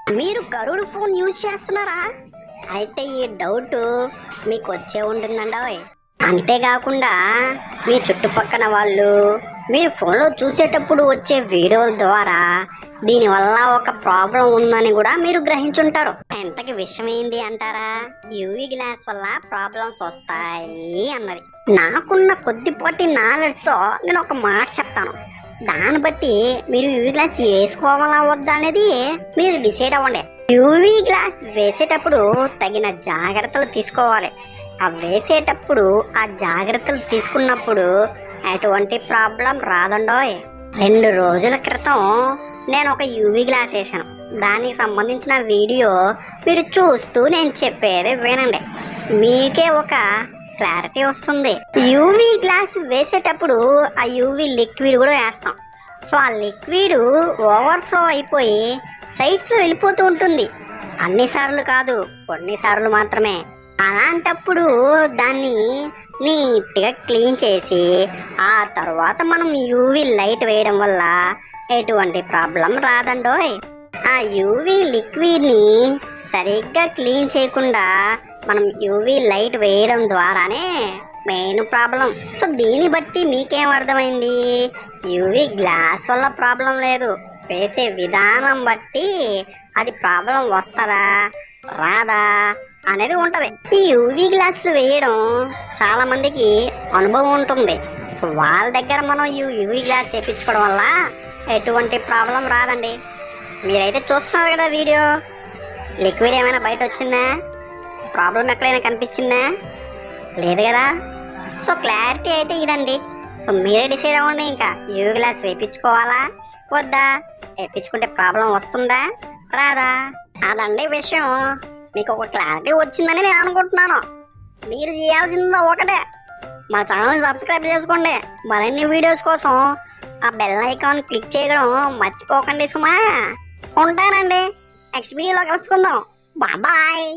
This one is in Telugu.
మీరు గరుడు ఫోన్ యూజ్ చేస్తున్నారా? అయితే ఈ డౌట్ మీకు వచ్చే ఉంటుందండి. అంతేకాకుండా మీ చుట్టుపక్కల వాళ్ళు మీరు ఫోన్లో చూసేటప్పుడు వచ్చే వీడియోల ద్వారా దీనివల్ల ఒక ప్రాబ్లం ఉందని కూడా మీరు గ్రహించుంటారు. ఎంతకి విషయం ఏంది అంటారా? యూవీ గ్లాస్ వల్ల ప్రాబ్లమ్స్ వస్తాయి అన్నది. నాకున్న కొద్దిపాటి నాలెడ్జ్తో నేను ఒక మాట చెప్తాను. దాన్ని బట్టి మీరు యూవీ గ్లాస్ వేసుకోవాలా వద్దా అనేది మీరు డిసైడ్ అవ్వండి. యూవీ గ్లాస్ వేసేటప్పుడు తగిన జాగ్రత్తలు తీసుకోవాలి. ఆ వేసేటప్పుడు ఆ జాగ్రత్తలు తీసుకున్నప్పుడు ఎటువంటి ప్రాబ్లం రాదండోయ్. 2 రోజుల క్రితం నేను ఒక యూవీ గ్లాస్ వేసాను. దానికి సంబంధించిన వీడియో మీరు చూస్తూ నేను చెప్పేది వినండి, మీకే ఒక క్లారిటీ వస్తుంది. యూవీ గ్లాస్ వేసేటప్పుడు ఆ యూవీ లిక్విడ్ కూడా వేస్తాం. సో ఆ లిక్విడ్ ఓవర్ఫ్లో అయిపోయి సైడ్స్లో వెళ్ళిపోతూ ఉంటుంది. అన్నిసార్లు కాదు, కొన్నిసార్లు మాత్రమే. అలాంటప్పుడు దాన్ని నీట్గా క్లీన్ చేసి ఆ తర్వాత మనం యూవీ లైట్ వేయడం వల్ల ఎటువంటి ప్రాబ్లం రాదండోయ్. ఆ యూవీ లిక్విడ్ని సరిగ్గా క్లీన్ చేయకుండా మనం యూవీ లైట్ వేయడం ద్వారానే మెయిన్ ప్రాబ్లం. సో దీన్ని బట్టి మీకేం అర్థమైంది? యూవీ గ్లాస్ వల్ల ప్రాబ్లం లేదు, వేసే విధానం బట్టి అది ప్రాబ్లం వస్తుందా రాదా అనేది ఉంటుంది. ఈ యూవీ గ్లాసులు వేయడం చాలా మందికి అనుభవం ఉంటుంది. సో వాళ్ళ దగ్గర మనం యూవీ గ్లాస్ వేయించుకోవడం వల్ల ఎటువంటి ప్రాబ్లం రాదండి. మీరైతే చూస్తున్నారు కదా వీడియో, లిక్విడ్ ఏమైనా బయట వచ్చిందా? ప్రాబ్లం ఎక్కడైనా కనిపించిందా? లేదు కదా. సో క్లారిటీ అయితే ఇదండి. సో మీరే డిసైడ్ అవ్వండి, ఇంకా యూవీ గ్లాస్ వేయించుకోవాలా వద్దా, వేయించుకుంటే ప్రాబ్లం వస్తుందా రాదా, అదండి విషయం. మీకు ఒక క్లారిటీ వచ్చిందని నేను అనుకుంటున్నాను. మీరు చేయాల్సిందో ఒకటే, మా ఛానల్ని సబ్స్క్రైబ్ చేసుకోండి. మరిన్ని వీడియోస్ కోసం ఆ బెల్ ఐకాన్ క్లిక్ చేయడం మర్చిపోకండి సుమా. ఉంటానండి, నెక్స్ట్ వీడియోలో కలుసుకుందాం. బాయ్.